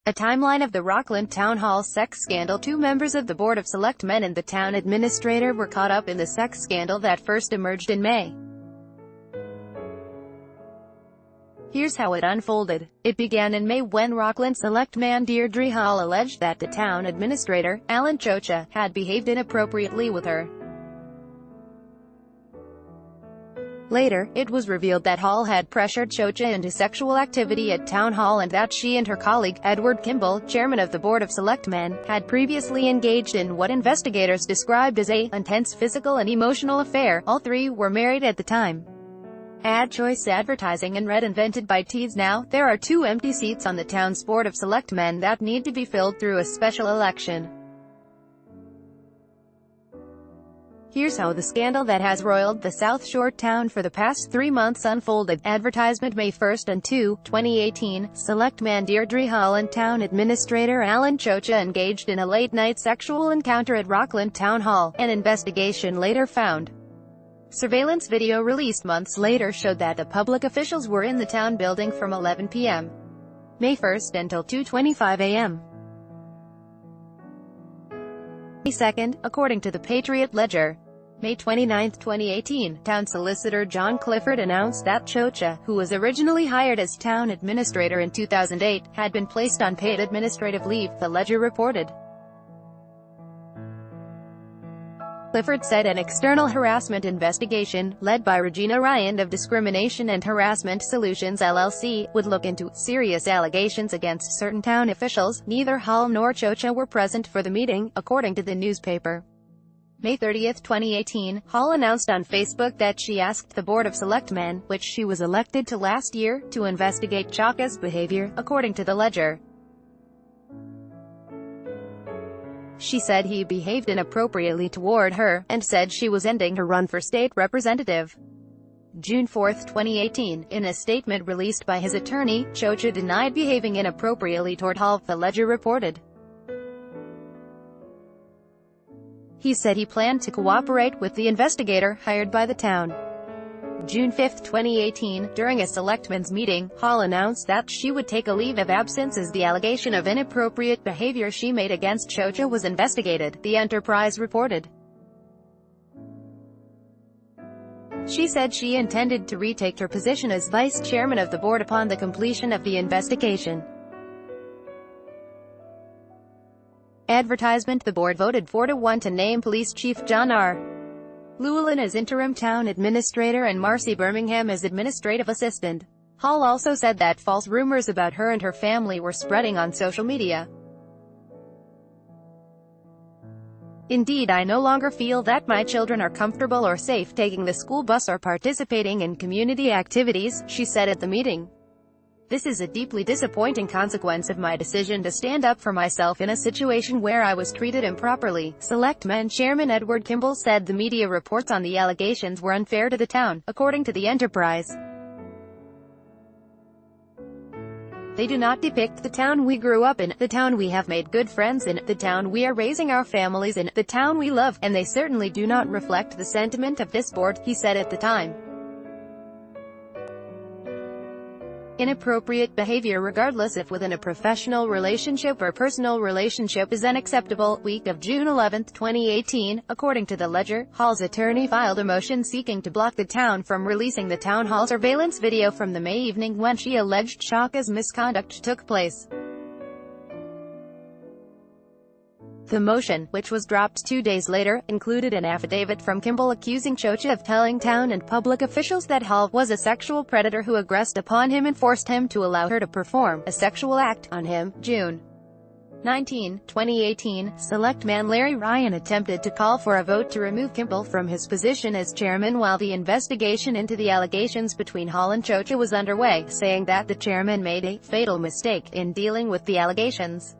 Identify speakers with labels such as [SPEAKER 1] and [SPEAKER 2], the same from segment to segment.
[SPEAKER 1] A timeline of the Rockland Town Hall sex scandal. Two members of the Board of Selectmen and the town administrator were caught up in the sex scandal that first emerged in May. Here's how it unfolded. It began in May when Rockland Selectman Deirdre Hall alleged that the town administrator, Alan Chocha, had behaved inappropriately with her. Later, it was revealed that Hall had pressured Chocha into sexual activity at Town Hall and that she and her colleague, Edward Kimball, chairman of the Board of Selectmen, had previously engaged in what investigators described as a intense physical and emotional affair. All three were married at the time. Ad choice advertising and red invented by Tees. Now, there are 2 empty seats on the town's Board of Selectmen that need to be filled through a special election. Here's how the scandal that has roiled the South Shore town for the past 3 months unfolded. Advertisement May 1 and 2, 2018. Selectman Deirdre Hall and town administrator Alan Chocha engaged in a late-night sexual encounter at Rockland Town Hall. An investigation later found. Surveillance video released months later showed that the public officials were in the town building from 11 p.m. May 1 until 2:25 a.m. May 2, according to the Patriot Ledger. May 29, 2018, town solicitor John Clifford announced that Chocha, who was originally hired as town administrator in 2008, had been placed on paid administrative leave, the Ledger reported. Clifford said an external harassment investigation, led by Regina Ryan of Discrimination and Harassment Solutions LLC, would look into serious allegations against certain town officials. Neither Hall nor Chocha were present for the meeting, according to the newspaper. May 30, 2018, Hall announced on Facebook that she asked the Board of Selectmen, which she was elected to last year, to investigate Chocha's behavior, according to the Ledger. She said he behaved inappropriately toward her, and said she was ending her run for state representative. June 4, 2018, in a statement released by his attorney, Chocha denied behaving inappropriately toward Hall, the Ledger reported. He said he planned to cooperate with the investigator hired by the town. June 5, 2018, during a selectmen's meeting, Hall announced that she would take a leave of absence as the allegation of inappropriate behavior she made against Chocha was investigated, the Enterprise reported. She said she intended to retake her position as vice chairman of the board upon the completion of the investigation. Advertisement. The board voted 4-1 to name Police Chief John R. Llewellyn as interim town administrator and Marcy Birmingham as administrative assistant. Hall also said that false rumors about her and her family were spreading on social media. Indeed, I no longer feel that my children are comfortable or safe taking the school bus or participating in community activities, she said at the meeting. This is a deeply disappointing consequence of my decision to stand up for myself in a situation where I was treated improperly, Selectmen Chairman Edward Kimball said. The media reports on the allegations were unfair to the town, according to the Enterprise. They do not depict the town we grew up in, the town we have made good friends in, the town we are raising our families in, the town we love, and they certainly do not reflect the sentiment of this board, he said at the time. Inappropriate behavior, regardless if within a professional relationship or personal relationship, is unacceptable. Week of June 11, 2018, according to the Ledger, Hall's attorney filed a motion seeking to block the town from releasing the town hall surveillance video from the May evening when she alleged Chocha's misconduct took place. The motion, which was dropped 2 days later, included an affidavit from Kimball accusing Chocha of telling town and public officials that Hall was a sexual predator who aggressed upon him and forced him to allow her to perform a sexual act on him. June 19, 2018, Selectman Larry Ryan attempted to call for a vote to remove Kimball from his position as chairman while the investigation into the allegations between Hall and Chocha was underway, saying that the chairman made a fatal mistake in dealing with the allegations.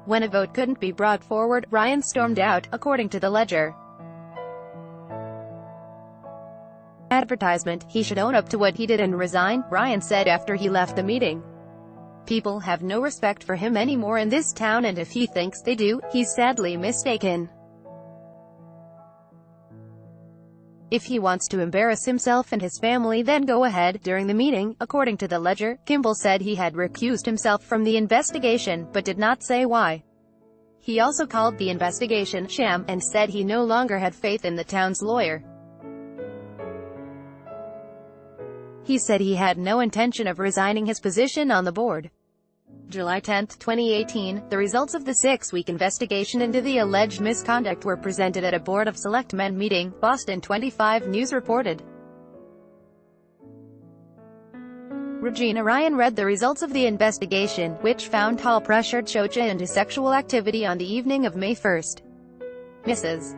[SPEAKER 1] When a vote couldn't be brought forward, Ryan stormed out, according to the Ledger. Advertisement. He should own up to what he did and resign, Ryan said after he left the meeting. People have no respect for him anymore in this town, and if he thinks they do, he's sadly mistaken. If he wants to embarrass himself and his family, then go ahead. During the meeting, according to the Ledger, Kimball said he had recused himself from the investigation, but did not say why. He also called the investigation sham, and said he no longer had faith in the town's lawyer. He said he had no intention of resigning his position on the board. July 10, 2018, the results of the 6-week investigation into the alleged misconduct were presented at a Board of Selectmen meeting, Boston 25 News reported. Regina Ryan read the results of the investigation, which found Hall pressured Chocha into sexual activity on the evening of May 1. Mrs.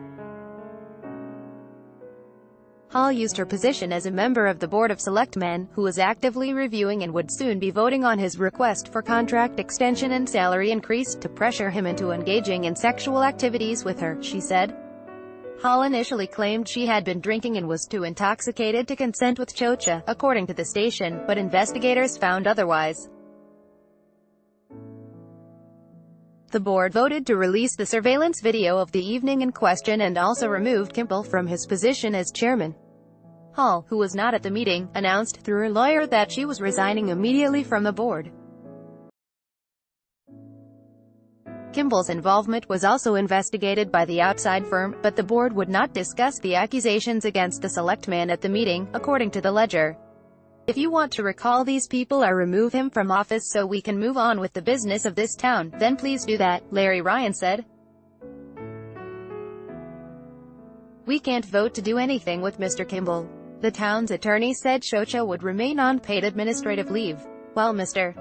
[SPEAKER 1] Hall used her position as a member of the Board of Selectmen, who was actively reviewing and would soon be voting on his request for contract extension and salary increase, to pressure him into engaging in sexual activities with her, she said. Hall initially claimed she had been drinking and was too intoxicated to consent with Chocha, according to the station, but investigators found otherwise. The board voted to release the surveillance video of the evening in question and also removed Kimball from his position as chairman. Hall, who was not at the meeting, announced through her lawyer that she was resigning immediately from the board. Kimball's involvement was also investigated by the outside firm, but the board would not discuss the accusations against the selectman at the meeting, according to the Ledger. If you want to recall these people or remove him from office so we can move on with the business of this town, then please do that, Larry Ryan said. We can't vote to do anything with Mr. Kimball. The town's attorney said Chocha would remain on paid administrative leave, while Mr.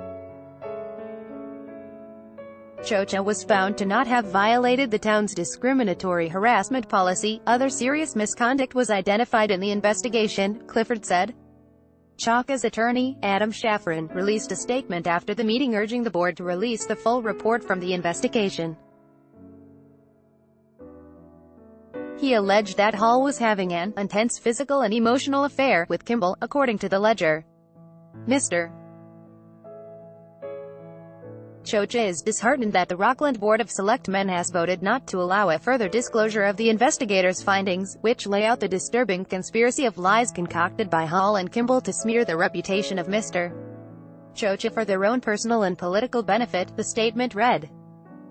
[SPEAKER 1] Chocha was found to not have violated the town's discriminatory harassment policy. Other serious misconduct was identified in the investigation, Clifford said. Chocha's attorney, Adam Shafran, released a statement after the meeting urging the board to release the full report from the investigation. He alleged that Hall was having an intense physical and emotional affair with Kimball, according to the Ledger. Mr. Chocha is disheartened that the Rockland Board of Selectmen has voted not to allow a further disclosure of the investigators' findings, which lay out the disturbing conspiracy of lies concocted by Hall and Kimball to smear the reputation of Mr. Chocha for their own personal and political benefit, the statement read.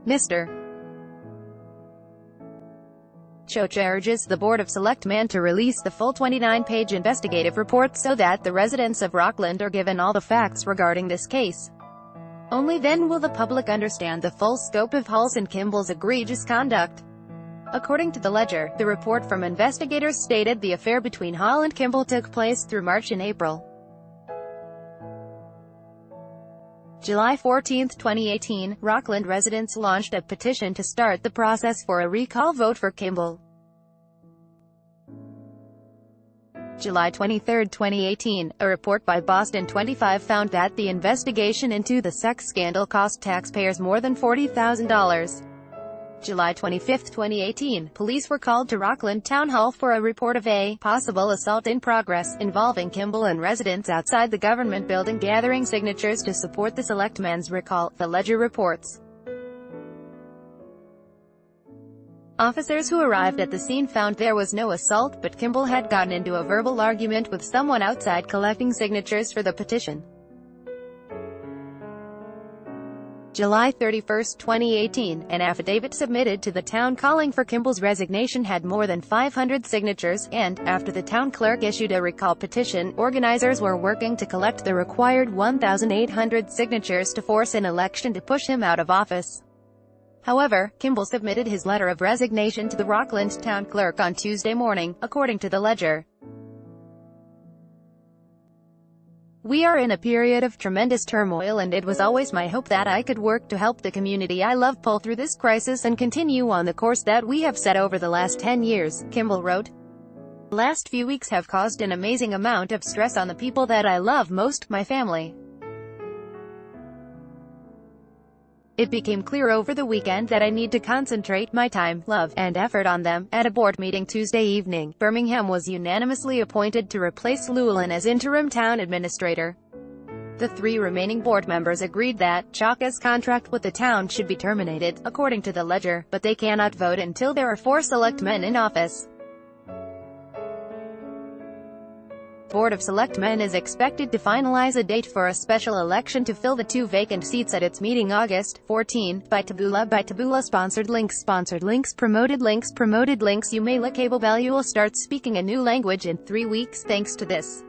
[SPEAKER 1] Mr. Chocha urges the Board of Selectmen to release the full 29-page investigative report so that the residents of Rockland are given all the facts regarding this case. Only then will the public understand the full scope of Hall's and Kimball's egregious conduct. According to the Ledger, the report from investigators stated the affair between Hall and Kimball took place through March and April. July 14, 2018, Rockland residents launched a petition to start the process for a recall vote for Kimball. July 23, 2018, a report by Boston 25 found that the investigation into the sex scandal cost taxpayers more than $40,000. July 25, 2018, police were called to Rockland Town Hall for a report of a possible assault in progress, involving Kimball and residents outside the government building gathering signatures to support the selectmen's recall, the Ledger reports. Officers who arrived at the scene found there was no assault, but Kimball had gotten into a verbal argument with someone outside collecting signatures for the petition. July 31, 2018, an affidavit submitted to the town calling for Kimball's resignation had more than 500 signatures, and, after the town clerk issued a recall petition, organizers were working to collect the required 1,800 signatures to force an election to push him out of office. However, Kimball submitted his letter of resignation to the Rockland town clerk on Tuesday morning, according to the Ledger. We are in a period of tremendous turmoil, and it was always my hope that I could work to help the community I love pull through this crisis and continue on the course that we have set over the last 10 years, Kimball wrote. The last few weeks have caused an amazing amount of stress on the people that I love most, my family. It became clear over the weekend that I need to concentrate my time, love, and effort on them. At a board meeting Tuesday evening, Birmingham was unanimously appointed to replace Llewellyn as interim town administrator. The 3 remaining board members agreed that Chocha's contract with the town should be terminated, according to the Ledger, but they cannot vote until there are 4 selectmen in office. Board of Selectmen is expected to finalize a date for a special election to fill the 2 vacant seats at its meeting August 14. By Taboola sponsored links promoted links. Umela Cable Value will start speaking a new language in 3 weeks thanks to this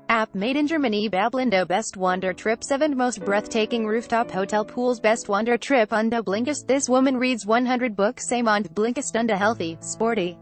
[SPEAKER 1] app made in Germany. Bablindo Best Wonder Trip 7 Most Breathtaking Rooftop Hotel Pools Best Wonder Trip Unda Blinkist. This woman reads 100 books. Amond Blinkist Unda Healthy, Sporty.